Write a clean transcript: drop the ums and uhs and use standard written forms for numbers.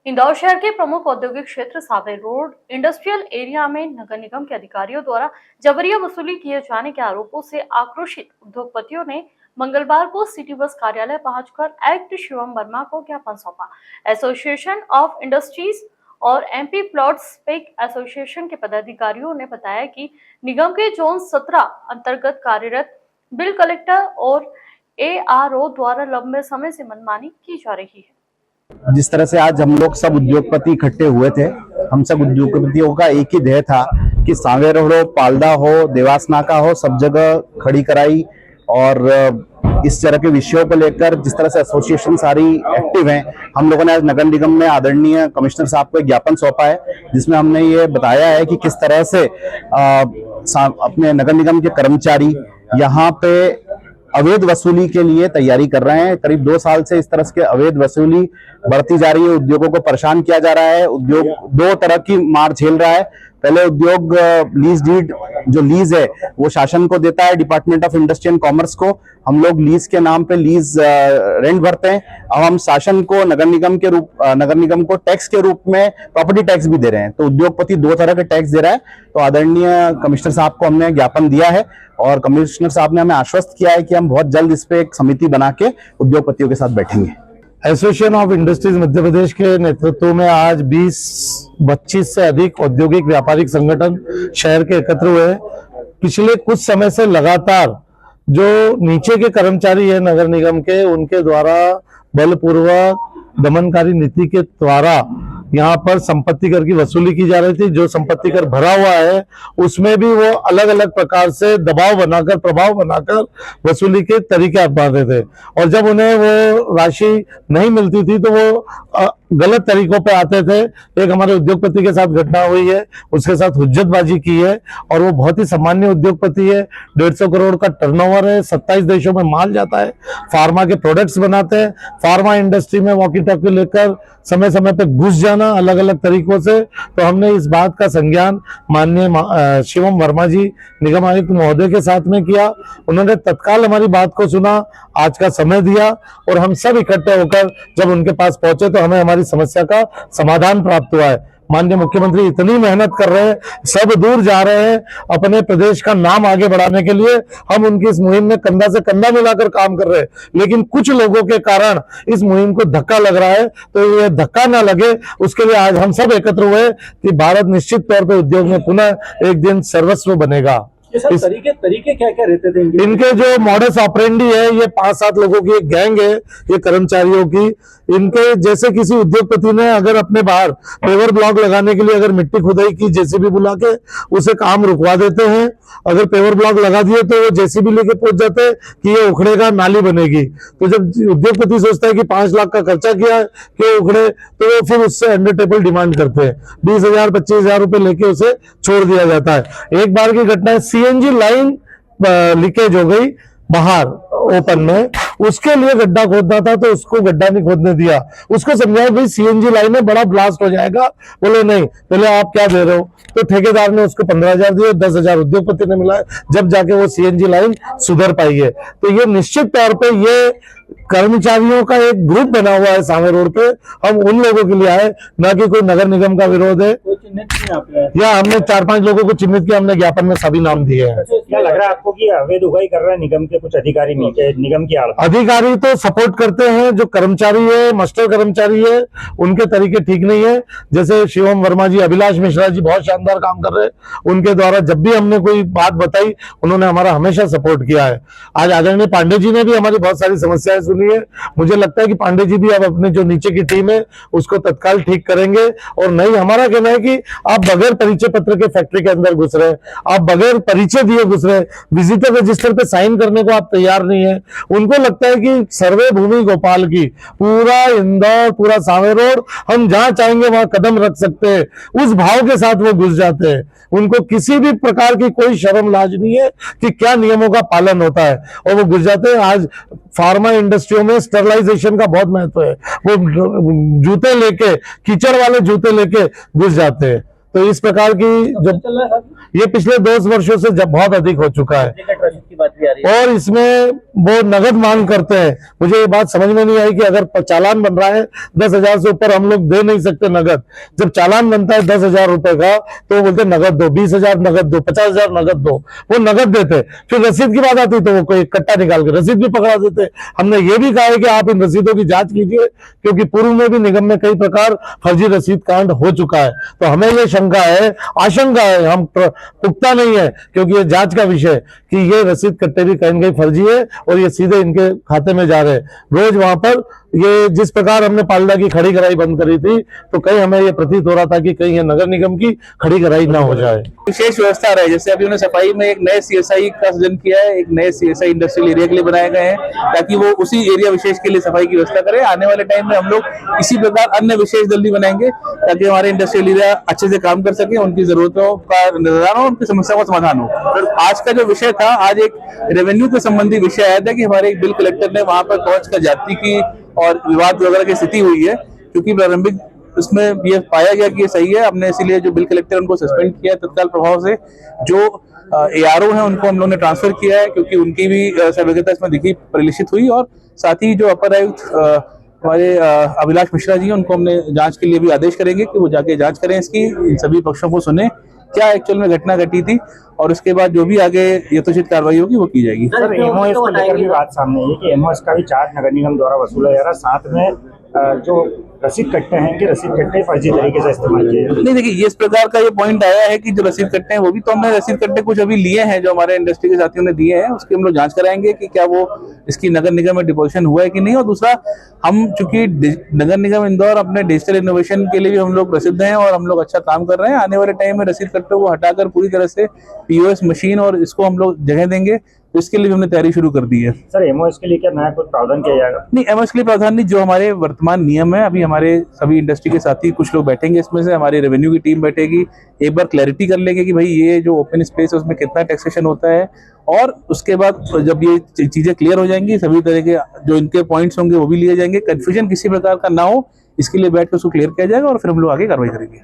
इंदौर शहर के प्रमुख औद्योगिक क्षेत्र सावेर रोड इंडस्ट्रियल एरिया में नगर निगम के अधिकारियों द्वारा जबरिया वसूली किए जाने के आरोपों से आक्रोशित उद्योगपतियों ने मंगलवार को सिटी बस कार्यालय पहुंचकर आयुक्त शिवम वर्मा को ज्ञापन सौंपा। एसोसिएशन ऑफ इंडस्ट्रीज और एमपी प्लॉट्स पेक एसोसिएशन के पदाधिकारियों ने बताया कि निगम के जोन 17 अंतर्गत कार्यरत बिल कलेक्टर और एआरओ द्वारा लंबे समय से मनमानी की जा रही है। जिस तरह से आज हम लोग सब उद्योगपति इकट्ठे हुए थे, हम सब उद्योगपतियों का एक ही ध्येय था कि सावेर हो, पालदा हो, देवास नाका हो, सब जगह खड़ी कराई। और इस तरह के विषयों को लेकर जिस तरह से एसोसिएशन सारी एक्टिव हैं, हम लोगों ने आज नगर निगम में आदरणीय कमिश्नर साहब को एक ज्ञापन सौंपा है, जिसमें हमने ये बताया है कि किस तरह से अपने नगर निगम के कर्मचारी यहाँ पे अवैध वसूली के लिए तैयारी कर रहे हैं। करीब 2 साल से इस तरह के अवैध वसूली बढ़ती जा रही है। उद्योगों को परेशान किया जा रहा है। उद्योग 2 तरह की मार झेल रहा है। पहले उद्योग लीज डीड, जो लीज है वो शासन को देता है, department of industry and commerce को। हम लोग लीज के नाम पे लीज रेंट भरते हैं। अब हम शासन को नगर निगम को टैक्स के रूप में प्रॉपर्टी टैक्स भी दे रहे हैं। तो उद्योगपति 2 तरह के टैक्स दे रहा है। तो आदरणीय कमिश्नर साहब को हमने ज्ञापन दिया है और कमिश्नर साहब ने हमें आश्वस्त किया है कि हम बहुत जल्द इस पे एक समिति बना के उद्योगपतियों के साथ बैठेंगे। Association of industries Madhya Pradesh के नेतृत्व में आज 20-25 से अधिक औद्योगिक व्यापारिक संगठन शहर के एकत्र हुए। पिछले कुछ समय से लगातार जो नीचे के कर्मचारी है नगर निगम के, उनके द्वारा बलपूर्वक दमनकारी नीति के द्वारा यहाँ पर संपत्ति कर की वसूली की जा रही थी। जो संपत्ति कर भरा हुआ है उसमें भी वो अलग अलग प्रकार से दबाव बनाकर, प्रभाव बनाकर वसूली के तरीके अपनाते थे। और जब उन्हें वो राशि नहीं मिलती थी तो वो गलत तरीकों पे आते थे। एक हमारे उद्योगपति के साथ घटना हुई है, उसके साथ हुज्जतबाजी की है और वो बहुत ही सामान्य उद्योगपति है। 150 करोड़ का टर्नओवर है, 27 देशों में माल जाता है, फार्मा के प्रोडक्ट्स बनाते हैं। फार्मा इंडस्ट्री में वॉकी टॉकी लेकर समय समय पे घुस जाना अलग अलग तरीकों से। तो हमने इस बात का संज्ञान माननीय शिवम वर्मा जी निगम आयुक्त महोदय के साथ में किया। उन्होंने तत्काल हमारी बात को सुना, आज का समय दिया और हम सब इकट्ठे होकर जब उनके पास पहुंचे तो हमें हमारी समस्या का समाधान प्राप्त हुआ है। माननीय मुख्यमंत्री इतनी मेहनत कर रहे हैं, सब दूर जा रहे हैं अपने प्रदेश का नाम आगे बढ़ाने के लिए। हम उनकी इस मुहिम में कंधा से कंधा मिलाकर काम कर रहे हैं, लेकिन कुछ लोगों के कारण इस मुहिम को धक्का लग रहा है। तो ये धक्का ना लगे उसके लिए आज हम सब एकत्र हुए कि भारत निश्चित तौर पर उद्योग में पुनः एक दिन सर्वस्व बनेगा। तरीके क्या क्या रहते थे इनके जो मॉडस ऑपरेंडी है, ये 5-7 लोगों की एक गैंग है, ये कर्मचारियों की। इनके जैसे किसी उद्योगपति ने अगर अपने बाहर पेवर ब्लॉक लगाने के लिए अगर मिट्टी खुदाई की, जेसीबी बुला के उसे काम रुकवा देते हैं। अगर पेवर ब्लॉक लगा दिए तो वो जेसीबी लेके पहुंच जाते हैं कि ये उखड़ेगा, नाली बनेगी। तो जब उद्योगपति सोचता है कि 5 लाख का खर्चा किया कि उखड़े, तो वो फिर उससे अंडर टेबल डिमांड करते हैं। 20,000-25,000 रुपए लेके उसे छोड़ दिया जाता है। एक बार की घटना है, सीएनजी लाइन लीकेज हो गई बाहर ओपन में, उसके लिए गड्ढा खोदना था तो उसको गड्ढा नहीं खोदने दिया। उसको समझाया भाई सीएनजी लाइन में बड़ा ब्लास्ट हो जाएगा, बोले नहीं, पहले आप क्या दे रहे हो। तो ठेकेदार ने उसको 15,000 दिए, 10,000 उद्योगपति ने मिला, जब जाके वो सीएनजी लाइन सुधर पाई है। तो ये निश्चित तौर पे ये कर्मचारियों का एक ग्रुप बना हुआ है सावेर रोड पे। हम उन लोगों के लिए आए, ना कि कोई नगर निगम का विरोध है। या हमने 4-5 लोगों को चिन्हित किया, हमने ज्ञापन में सभी नाम दिए हैं। क्या लग रहा है आपको कि अवैध उगाई कर रहा है निगम के कुछ अधिकारी मिलकर? निगम की अधिकारी तो सपोर्ट करते हैं, जो कर्मचारी है, मास्टर कर्मचारी है, उनके तरीके ठीक नहीं है। जैसे शिवम वर्मा जी, अभिलाष मिश्रा जी बहुत शानदार काम कर रहे हैं। उनके द्वारा जब भी हमने कोई बात बताई, उन्होंने हमारा हमेशा सपोर्ट किया है। आज आदरणीय पांडे जी ने भी हमारी बहुत सारी समस्याएं सुनी है। मुझे लगता है कि पांडे जी भी अब अपने जो नीचे की टीम है उसको तत्काल ठीक करेंगे। और नहीं, हमारा कहना है कि आप बगैर परिचय पत्र के फैक्ट्री के अंदर घुस रहे, आप बगैर परिचय दिए घुस रहे, विजिटर रजिस्टर पे साइन करने को आप तैयार नहीं है। उनको लगता है कि सर्वे भूमि गोपाल की, पूरा इंदौर, पूरा सावेर रोड, हम जहां चाहेंगे वहां कदम रख सकते हैं, उस भाव के साथ वो घुस जाते हैं। उनको किसी भी प्रकार की कोई शर्म लाज नहीं है कि क्या नियमों का पालन होता है, और वो घुस जाते हैं। आज फार्मा इंडस्ट्रियों में स्टरलाइजेशन का बहुत महत्व है। वो जूते लेके, कीचड़ वाले जूते लेके घुस जाते हैं। तो इस प्रकार की जो ये पिछले 2 वर्षों से जब बहुत अधिक हो चुका है। की बात भी आ रही है। और इसमें वो नगद मांग करते हैं। मुझे ये बात समझ में नहीं आई कि अगर चालान बन रहा है 10,000 से ऊपर हम लोग दे नहीं सकते नगद। जब चालान बनता है 10,000 रुपए का तो वो बोलते नगद दो, 20,000 नगद दो, 50,000 नगद दो, वो नगद देते। फिर रसीद की बात आती तो वो कोई कट्टा निकाल के रसीद भी पकड़ा देते। हमने ये भी कहा है कि आप इन रसीदों की जांच कीजिए, क्योंकि पूर्व में भी निगम में कई प्रकार फर्जी रसीद कांड हो चुका है। तो हमें ये शंका है, आशंका है, हम पुख्ता नहीं है क्योंकि ये जांच का विषय कि ये रसीद कट्टे भी कहीं कहीं फर्जी है और ये सीधे इनके खाते में जा रहे हैं। रोज वहां पर ये जिस प्रकार हमने पाल्डा की खड़ी कराई बंद करी थी तो कहीं हमें ये प्रतीत हो रहा था कि कहीं ये नगर निगम की खड़ी कराई ना हो जाए। विशेष व्यवस्था रहे, जैसे अभी उन्होंने सफाई में एक नए सीएसआई का सृजन किया है, एक नए सीएसआई इंडस्ट्रियल एरिया के लिए बनाए गए हैं ताकि वो उसी एरिया विशेष के लिए सफाई की व्यवस्था करें। आने वाले टाइम में हम लोग इसी प्रकार अन्य विशेष दल भी बनाएंगे ताकि हमारे इंडस्ट्रियल एरिया अच्छे से काम कर सके, उनकी जरूरतों का निर्धारण हो, उनकी समस्या का समाधान हो। आज का जो विषय था, आज एक रेवेन्यू के संबंधी विषय आया था कि हमारे एक बिल कलेक्टर ने वहां पर पहुंच कर जाति की और विवाद वगैरह की स्थिति हुई है, क्योंकि प्रारंभिक उसमें ये पाया गया कि ये सही है। हमने इसीलिए जो बिल कलेक्टर उनको सस्पेंड किया है तत्काल प्रभाव से। जो एआरओ हैं उनको हम लोगों ने ट्रांसफर किया है क्योंकि उनकी भी संवेदनता इसमें दिखी परिलक्षित हुई। और साथ ही जो अपर आयुक्त हमारे अभिलाष मिश्रा जी हैं, उनको हमने जांच के लिए भी आदेश करेंगे कि वो जाके जांच करें इसकी, इन सभी पक्षों को सुने क्या एक्चुअल में घटना घटी थी और उसके बाद जो भी आगे यथोचित कार्रवाई होगी वो की जाएगी। सर, एमओएस को लेकर भी बात सामने आई है कि एमओएस का भी चार्ज नगर निगम द्वारा वसूला जा रहा, साथ में जो रसीद कट्टे हैं कि रसीद कट्टे फर्जी तरीके से इस्तेमाल किए जाते हैं। नहीं, देखिए इस प्रकार का ये पॉइंट आया है कि जो रसीद कट्टे हैं वो भी, तो हमने रसीद कट्टे कुछ अभी लिए हैं जो हमारे इंडस्ट्री के साथियों ने दिए हैं, उसकी हम लोग जांच कराएंगे कि क्या वो इसकी नगर निगम में डिपोजिशन हुआ है कि नहीं। और दूसरा, हम चूंकि नगर निगम इंदौर अपने डिजिटल इनोवेशन के लिए भी हम लोग प्रसिद्ध हैं और हम लोग अच्छा काम कर रहे हैं। आने वाले टाइम में रसीद कट्टों को हटाकर पूरी तरह से पीओएस मशीन और इसको हम लोग जगह देंगे, तो इसके लिए भी हमने तैयारी शुरू कर दी है। सर, एमओएस के लिए क्या नया कुछ प्रावधान किया जाएगा? नहीं, एमओएस के लिए प्रावधान नहीं, जो हमारे वर्तमान नियम है, अभी हमारे सभी इंडस्ट्री के साथी कुछ लोग बैठेंगे, इसमें से हमारी रेवेन्यू की टीम बैठेगी, एक बार क्लैरिटी कर लेंगे कि भाई ये जो ओपन स्पेस है उसमें कितना टैक्सेशन होता है। और उसके बाद जब ये चीजें क्लियर हो जाएंगी, सभी तरह के जो इनके पॉइंट्स होंगे वो भी लिए जाएंगे, कंफ्यूजन किसी प्रकार का ना हो, इसके लिए बैठ कर उसको क्लियर किया जाएगा और फिर हम लोग आगे कार्रवाई करेंगे।